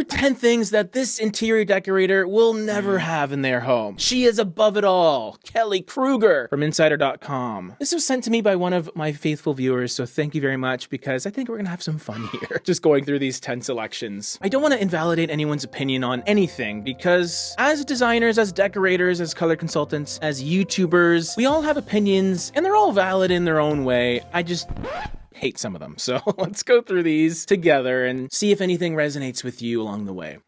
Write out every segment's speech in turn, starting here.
are 10 things that this interior decorator will never have in their home. She is above it all. Kelly Kruger from Insider.com. This was sent to me by one of my faithful viewers, so thank you very much, because I think we're gonna have some fun here, just going through these 10 selections. I don't want to invalidate anyone's opinion on anything, because as designers, as decorators, as color consultants, as YouTubers, we all have opinions, and they're all valid in their own way. I just hate some of them. So let's go through these together and see if anything resonates with you along the way.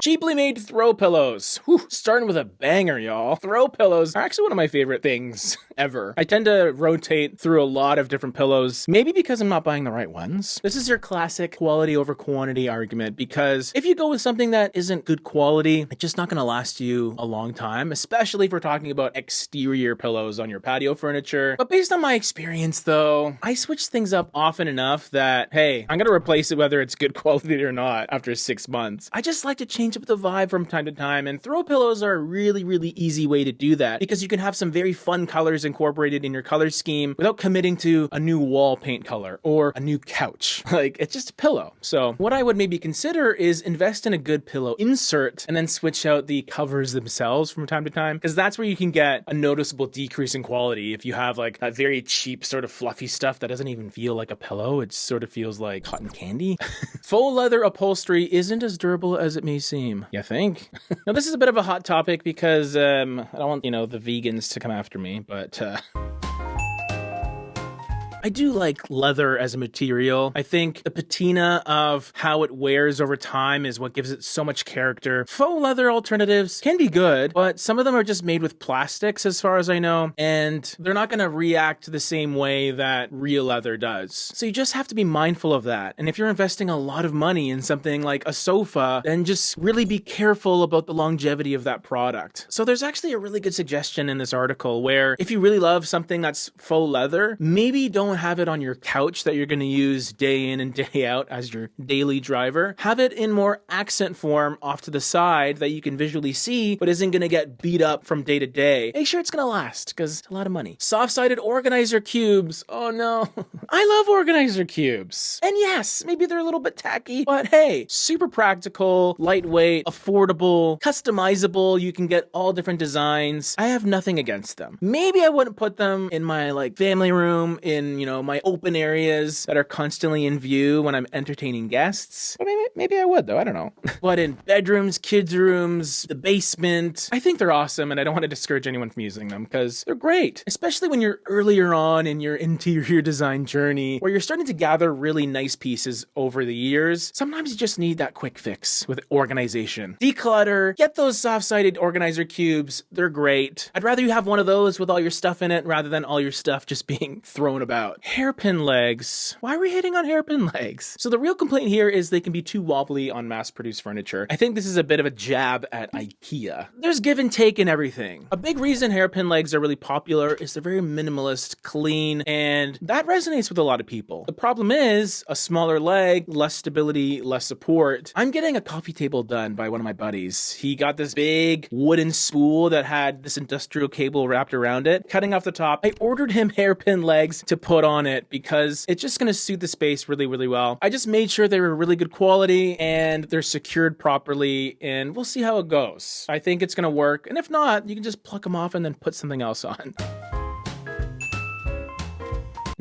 Cheaply made throw pillows. Whew, starting with a banger, y'all. Throw pillows are actually one of my favorite things ever. I tend to rotate through a lot of different pillows, maybe because I'm not buying the right ones. This is your classic quality over quantity argument, because if you go with something that isn't good quality, it's just not gonna last you a long time, especially if we're talking about exterior pillows on your patio furniture. But based on my experience though, I switch things up often enough that, hey, I'm gonna replace it whether it's good quality or not after 6 months. I just like to change up the vibe from time to time, and throw pillows are a really, really easy way to do that, because you can have some very fun colors incorporated in your color scheme without committing to a new wall paint color or a new couch. Like, it's just a pillow. So what I would maybe consider is invest in a good pillow insert and then switch out the covers themselves from time to time, because that's where you can get a noticeable decrease in quality. If you have like that very cheap sort of fluffy stuff that doesn't even feel like a pillow, it sort of feels like cotton candy. Faux leather upholstery isn't as durable as it may seem. You think? Now, this is a bit of a hot topic because I don't want, the vegans to come after me, but I do like leather as a material. I think the patina of how it wears over time is what gives it so much character. Faux leather alternatives can be good, but some of them are just made with plastics as far as I know, and they're not going to react the same way that real leather does. So you just have to be mindful of that. And if you're investing a lot of money in something like a sofa, then just really be careful about the longevity of that product. So there's actually a really good suggestion in this article where if you really love something that's faux leather, maybe don't have it on your couch that you're going to use day in and day out as your daily driver. Have it in more accent form off to the side that you can visually see, but isn't going to get beat up from day to day. Make sure it's going to last, because it's a lot of money. Soft-sided organizer cubes. Oh no. I love organizer cubes. And yes, maybe they're a little bit tacky, but hey, super practical, lightweight, affordable, customizable. You can get all different designs. I have nothing against them. Maybe I wouldn't put them in my family room, in my open areas that are constantly in view when I'm entertaining guests. But maybe I would, though. I don't know. But in bedrooms, kids' rooms, the basement, I think they're awesome, and I don't want to discourage anyone from using them because they're great, especially when you're earlier on in your interior design journey where you're starting to gather really nice pieces over the years. Sometimes you just need that quick fix with organization. Declutter, get those soft-sided organizer cubes. They're great. I'd rather you have one of those with all your stuff in it rather than all your stuff just being thrown about. Hairpin legs. Why are we hitting on hairpin legs? So the real complaint here is they can be too wobbly on mass-produced furniture. I think this is a bit of a jab at IKEA. There's give and take in everything. A big reason hairpin legs are really popular is they're very minimalist, clean, and that resonates with a lot of people. The problem is a smaller leg, less stability, less support. I'm getting a coffee table done by one of my buddies. He got this big wooden spool that had this industrial cable wrapped around it, cutting off the top. I ordered him hairpin legs to put on it because it's just going to suit the space really, really well. I just made sure they were really good quality and they're secured properly, and we'll see how it goes. I think it's going to work, and if not, you can just pluck them off and then put something else on.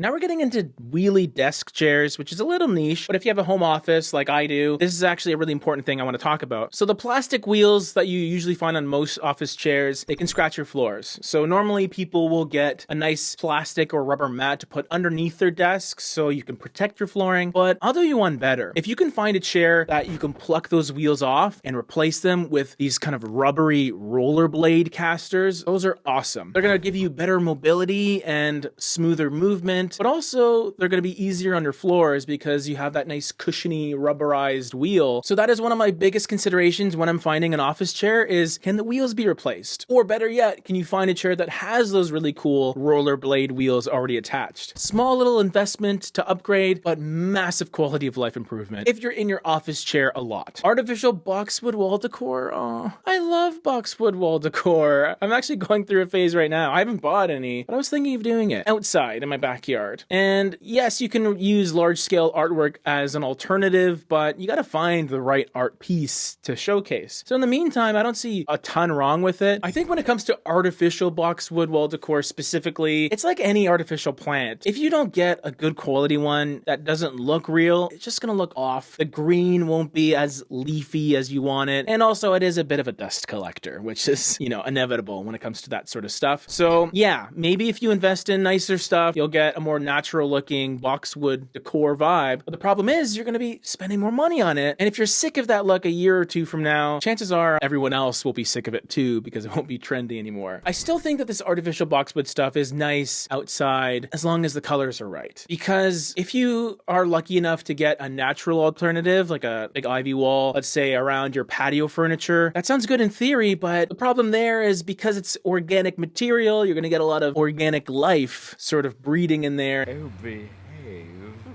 Now we're getting into wheelie desk chairs, which is a little niche, but if you have a home office like I do, this is actually a really important thing I want to talk about. So the plastic wheels that you usually find on most office chairs, they can scratch your floors. So normally people will get a nice plastic or rubber mat to put underneath their desks so you can protect your flooring, but I'll do you one better. If you can find a chair that you can pluck those wheels off and replace them with these kind of rubbery rollerblade casters, those are awesome. They're going to give you better mobility and smoother movement, but also they're going to be easier on your floors because you have that nice cushiony rubberized wheel. So that is one of my biggest considerations when I'm finding an office chair is, can the wheels be replaced? Or better yet, can you find a chair that has those really cool rollerblade wheels already attached? Small little investment to upgrade, but massive quality of life improvement if you're in your office chair a lot. Artificial boxwood wall decor. Oh, I love boxwood wall decor. I'm actually going through a phase right now. I haven't bought any, but I was thinking of doing it outside in my backyard. art. And yes, you can use large-scale artwork as an alternative, but you gotta find the right art piece to showcase. So in the meantime, I don't see a ton wrong with it. I think when it comes to artificial boxwood wall decor specifically, it's like any artificial plant. If you don't get a good quality one that doesn't look real, it's just gonna look off. The green won't be as leafy as you want it. And also it is a bit of a dust collector, which is, you know, inevitable when it comes to that sort of stuff. So yeah, maybe if you invest in nicer stuff, you'll get a more natural looking boxwood decor vibe. But the problem is you're gonna be spending more money on it. And if you're sick of that look a year or two from now, chances are everyone else will be sick of it too because it won't be trendy anymore. I still think that this artificial boxwood stuff is nice outside as long as the colors are right. Because if you are lucky enough to get a natural alternative, like a big ivy wall, let's say around your patio furniture, that sounds good in theory, but the problem there is because it's organic material, you're gonna get a lot of organic life sort of breeding in there. Oh, behave.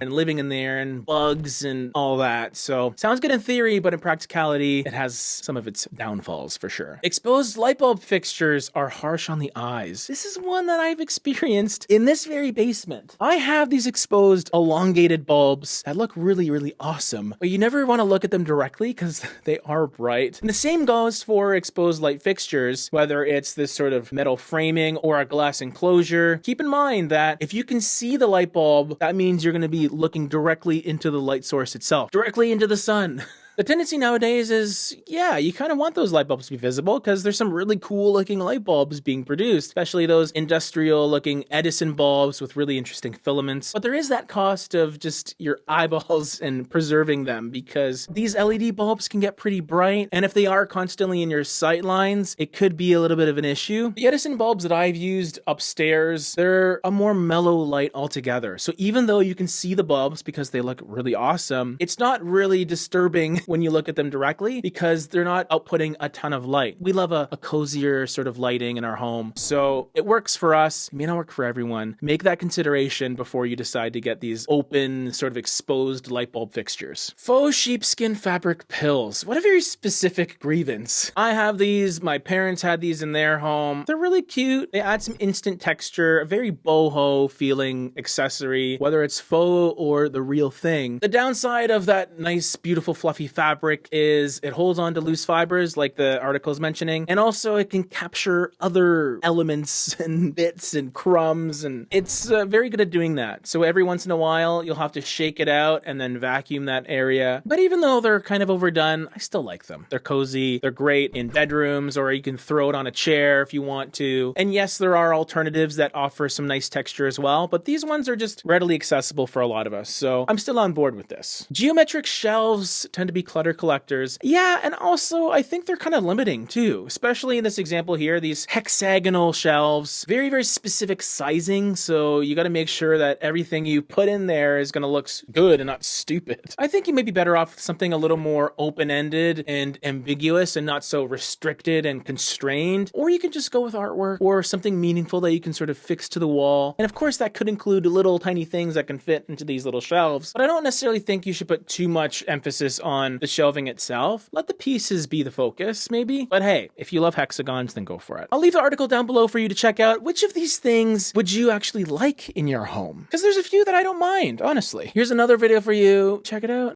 And living in there and bugs and all that. So sounds good in theory, but in practicality, it has some of its downfalls for sure. Exposed light bulb fixtures are harsh on the eyes. This is one that I've experienced in this very basement. I have these exposed elongated bulbs that look really, really awesome, but you never want to look at them directly because they are bright. And the same goes for exposed light fixtures, whether it's this sort of metal framing or a glass enclosure. Keep in mind that if you can see the light bulb, that means you're going to be looking directly into the light source itself, directly into the sun. The tendency nowadays is, yeah, you kind of want those light bulbs to be visible because there's some really cool looking light bulbs being produced, especially those industrial looking Edison bulbs with really interesting filaments. But there is that cost of just your eyeballs and preserving them because these LED bulbs can get pretty bright. And if they are constantly in your sight lines, it could be a little bit of an issue. The Edison bulbs that I've used upstairs, they're a more mellow light altogether. So even though you can see the bulbs because they look really awesome, it's not really disturbing when you look at them directly because they're not outputting a ton of light. We love a cozier sort of lighting in our home. So it works for us. It may not work for everyone. Make that consideration before you decide to get these open sort of exposed light bulb fixtures. Faux sheepskin fabric pills. What a very specific grievance. I have these. My parents had these in their home. They're really cute. They add some instant texture, a very boho feeling accessory, whether it's faux or the real thing. The downside of that nice, beautiful, fluffy fabric is it holds on to loose fibers like the article is mentioning, and also it can capture other elements and bits and crumbs, and it's very good at doing that. So every once in a while you'll have to shake it out and then vacuum that area. But even though they're kind of overdone, I still like them. They're cozy, they're great in bedrooms, or you can throw it on a chair if you want to. And yes, there are alternatives that offer some nice texture as well, but these ones are just readily accessible for a lot of us, so I'm still on board with this. Geometric shelves tend to be clutter collectors. Yeah, and also I think they're kind of limiting too, especially in this example here, these hexagonal shelves, very, very specific sizing. So you got to make sure that everything you put in there is going to look good and not stupid. I think you may be better off with something a little more open-ended and ambiguous and not so restricted and constrained. Or you can just go with artwork or something meaningful that you can sort of fix to the wall. And of course that could include little tiny things that can fit into these little shelves. But I don't necessarily think you should put too much emphasis on the shelving itself. Let the pieces be the focus, maybe. But hey, if you love hexagons, then go for it. I'll leave the article down below for you to check out. Which of these things would you actually like in your home? Because there's a few that I don't mind, honestly. Here's another video for you. Check it out.